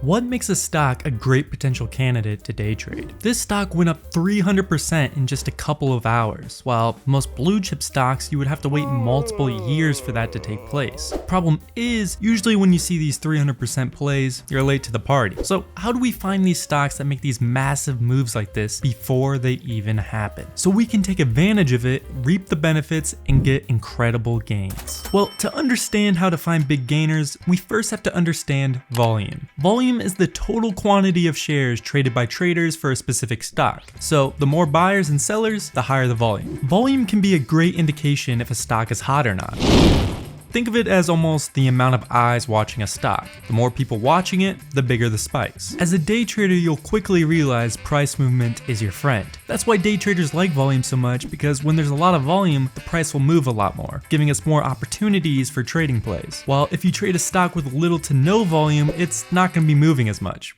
What makes a stock a great potential candidate to day trade? This stock went up 300% in just a couple of hours, while most blue chip stocks you would have to wait multiple years for that to take place. Problem is, usually when you see these 300% plays, you're late to the party. So how do we find these stocks that make these massive moves like this before they even happen, so we can take advantage of it, reap the benefits, and get incredible gains? Well, to understand how to find big gainers, we first have to understand volume. Volume is the total quantity of shares traded by traders for a specific stock. So the more buyers and sellers, the higher the volume. Volume can be a great indication if a stock is hot or not. Think of it as almost the amount of eyes watching a stock. The more people watching it, the bigger the spikes. As a day trader, you'll quickly realize price movement is your friend. That's why day traders like volume so much, because when there's a lot of volume, the price will move a lot more, giving us more opportunities for trading plays. While if you trade a stock with little to no volume, it's not going to be moving as much,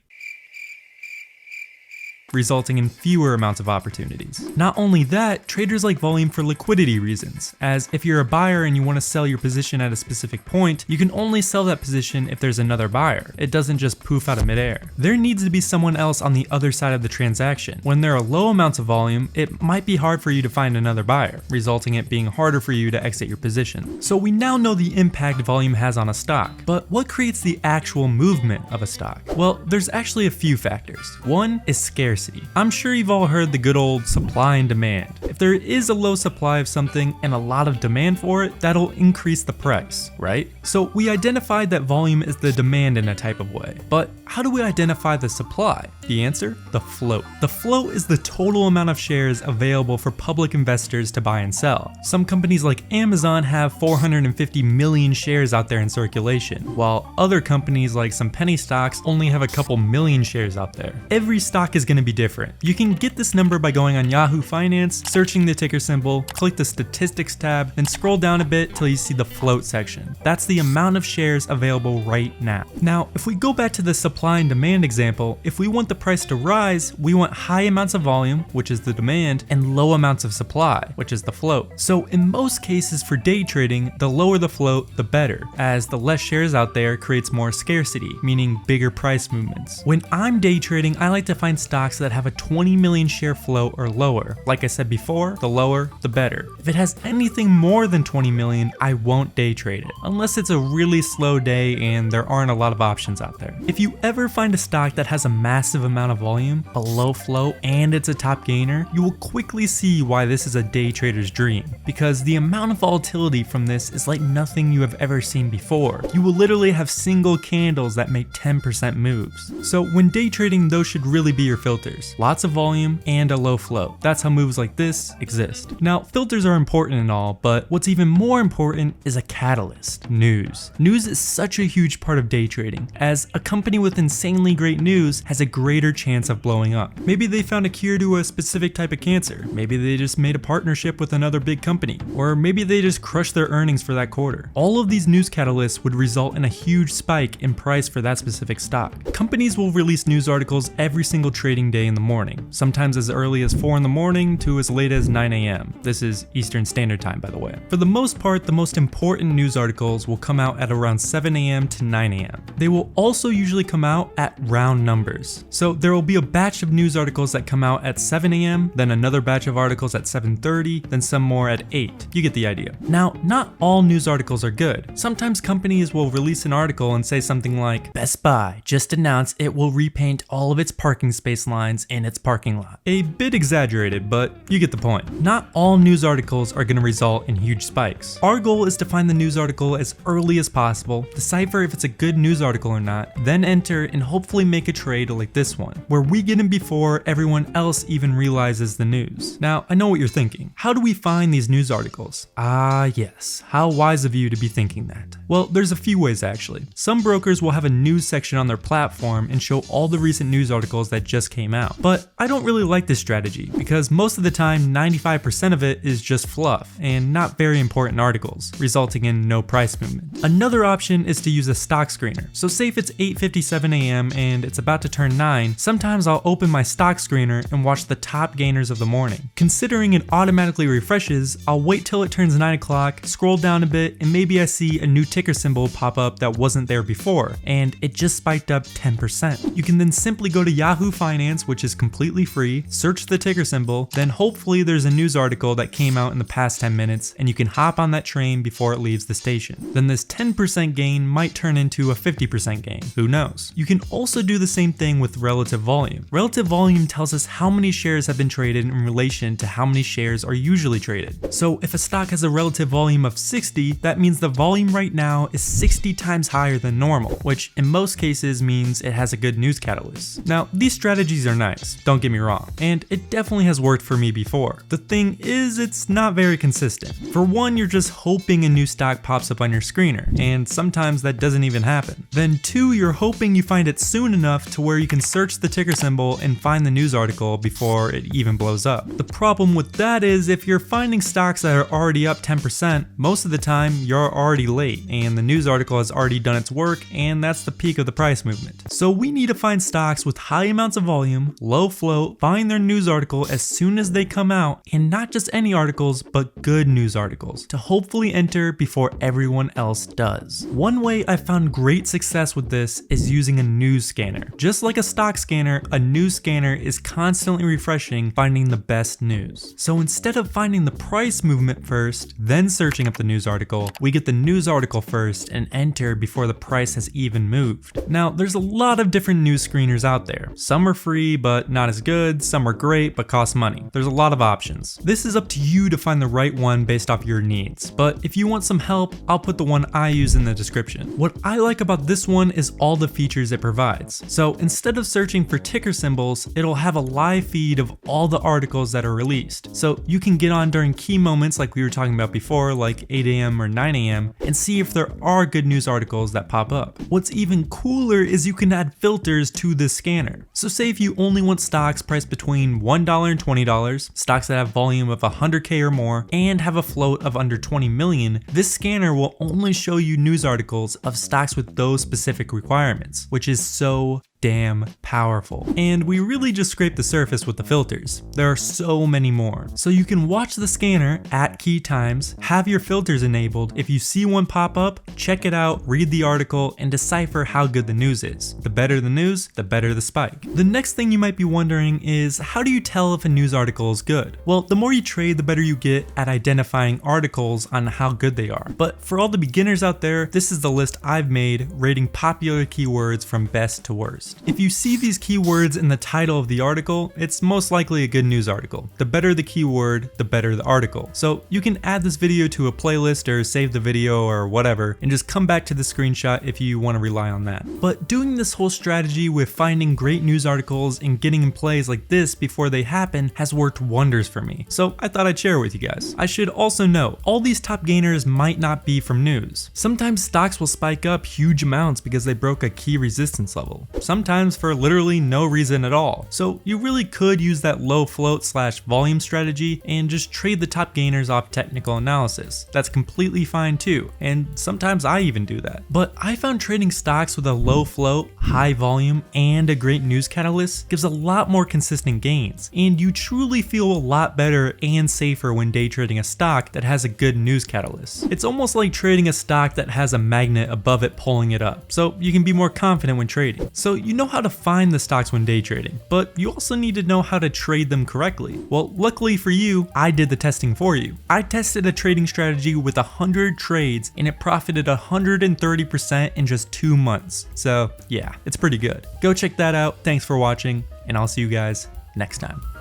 resulting in fewer amounts of opportunities. Not only that, traders like volume for liquidity reasons, as if you're a buyer and you want to sell your position at a specific point, you can only sell that position if there's another buyer. It doesn't just poof out of midair. There needs to be someone else on the other side of the transaction. When there are low amounts of volume, it might be hard for you to find another buyer, resulting in it being harder for you to exit your position. So we now know the impact volume has on a stock, but what creates the actual movement of a stock? Well, there's actually a few factors. One is scarcity. I'm sure you've all heard the good old supply and demand. If there is a low supply of something and a lot of demand for it, that'll increase the price, right? So we identified that volume is the demand in a type of way. But how do we identify the supply? The answer? The float. The float is the total amount of shares available for public investors to buy and sell. Some companies like Amazon have 450 million shares out there in circulation, while other companies like some penny stocks only have a couple million shares out there. Every stock is going to be different. You can get this number by going on Yahoo Finance, searching the ticker symbol, click the statistics tab, then scroll down a bit till you see the float section. That's the amount of shares available right now. Now, if we go back to the supply and demand example, if we want the price to rise, we want high amounts of volume, which is the demand, and low amounts of supply, which is the float. So in most cases for day trading, the lower the float, the better, as the less shares out there creates more scarcity, meaning bigger price movements. When I'm day trading, I like to find stocks that have a 20 million share float or lower. Like I said before, the lower, the better. If it has anything more than 20 million, I won't day trade it, unless it's a really slow day and there aren't a lot of options out there. If you ever find a stock that has a massive amount of volume, a low float, and it's a top gainer, you will quickly see why this is a day trader's dream, because the amount of volatility from this is like nothing you have ever seen before. You will literally have single candles that make 10% moves. So when day trading, those should really be your filters. Lots of volume and a low float. That's how moves like this exist. Now, filters are important and all, but what's even more important is a catalyst: news. News is such a huge part of day trading, as a company with insanely great news has a greater chance of blowing up. Maybe they found a cure to a specific type of cancer. Maybe they just made a partnership with another big company, or maybe they just crushed their earnings for that quarter. All of these news catalysts would result in a huge spike in price for that specific stock. Companies will release news articles every single trading day in the morning, sometimes as early as 4 in the morning to as late as 9 a.m. This is Eastern Standard Time, by the way. For the most part, the most important news articles will come out at around 7 a.m. to 9 a.m. They will also usually come out at round numbers. So there will be a batch of news articles that come out at 7 a.m., then another batch of articles at 7:30, then some more at 8. You get the idea. Now, not all news articles are good. Sometimes companies will release an article and say something like, "Best Buy just announced it will repaint all of its parking space lines in its parking lot." A bit exaggerated, but you get the point. Not all news articles are going to result in huge spikes. Our goal is to find the news article as early as possible, decipher if it's a good news article or not, then enter and hopefully make a trade like this one, where we get in before everyone else even realizes the news. Now, I know what you're thinking. How do we find these news articles? Ah, yes. How wise of you to be thinking that. Well, there's a few ways actually. Some brokers will have a news section on their platform and show all the recent news articles that just came came out. But I don't really like this strategy because most of the time 95% of it is just fluff and not very important articles, resulting in no price movement. Another option is to use a stock screener. So say if it's 8:57 a.m. and it's about to turn 9, sometimes I'll open my stock screener and watch the top gainers of the morning. Considering it automatically refreshes, I'll wait till it turns 9 o'clock, scroll down a bit, and maybe I see a new ticker symbol pop up that wasn't there before, and it just spiked up 10%. You can then simply go to Yahoo Finance, which is completely free, search the ticker symbol, then hopefully there's a news article that came out in the past 10 minutes, and you can hop on that train before it leaves the station. Then this 10% gain might turn into a 50% gain, who knows? You can also do the same thing with relative volume. Relative volume tells us how many shares have been traded in relation to how many shares are usually traded. So if a stock has a relative volume of 60, that means the volume right now is 60 times higher than normal, which in most cases means it has a good news catalyst. Now, these strategies are nice, don't get me wrong, and it definitely has worked for me before. The thing is, it's not very consistent. For one, you're just hoping a new stock pops up on your screener, and sometimes that doesn't even happen. Then two, you're hoping you find it soon enough to where you can search the ticker symbol and find the news article before it even blows up. The problem with that is if you're finding stocks that are already up 10%, most of the time you're already late and the news article has already done its work, and that's the peak of the price movement. So we need to find stocks with high amounts of volume, low float, find their news article as soon as they come out, and not just any articles, but good news articles to hopefully enter before everyone else does. One way I found great success with this is using a news scanner. Just like a stock scanner, a news scanner is constantly refreshing, finding the best news. So instead of finding the price movement first, then searching up the news article, we get the news article first and enter before the price has even moved. Now, there's a lot of different news screeners out there. Some are free, but not as good. Some are great, but cost money. There's a lot of options. This is up to you to find the right one based off your needs. But if you want some help, I'll put the one I use in the description. What I like about this one is all the features it provides. So instead of searching for ticker symbols, it'll have a live feed of all the articles that are released. So you can get on during key moments like we were talking about before, like 8 a.m. or 9 a.m. and see if there are good news articles that pop up. What's even cooler is you can add filters to this scanner. So say if you only want stocks priced between $1 and $20, stocks that have volume of 100K or more, and have a float of under 20 million, this scanner will only show you news articles of stocks with those specific requirements, which is so damn powerful. And we really just scraped the surface with the filters. There are so many more. So you can watch the scanner at key times, have your filters enabled. If you see one pop up, check it out, read the article, and decipher how good the news is. The better the news, the better the spike. The next thing you might be wondering is, how do you tell if a news article is good? Well, the more you trade, the better you get at identifying articles on how good they are. But for all the beginners out there, this is the list I've made rating popular keywords from best to worst. If you see these keywords in the title of the article, it's most likely a good news article. The better the keyword, the better the article. So you can add this video to a playlist or save the video or whatever, and just come back to the screenshot if you want to rely on that. But doing this whole strategy with finding great news articles and getting in plays like this before they happen has worked wonders for me. So I thought I'd share with you guys. I should also note, all these top gainers might not be from news. Sometimes stocks will spike up huge amounts because they broke a key resistance level. Sometimes for literally no reason at all. So you really could use that low float / volume strategy and just trade the top gainers off technical analysis. That's completely fine too, and sometimes I even do that. But I found trading stocks with a low float, high volume, and a great news catalyst gives a lot more consistent gains, and you truly feel a lot better and safer when day trading a stock that has a good news catalyst. It's almost like trading a stock that has a magnet above it pulling it up, so you can be more confident when trading. So you know how to find the stocks when day trading, but you also need to know how to trade them correctly. Well, luckily for you, I did the testing for you. I tested a trading strategy with 100 trades and it profited 130% in just 2 months. So yeah, it's pretty good. Go check that out. Thanks for watching, and I'll see you guys next time.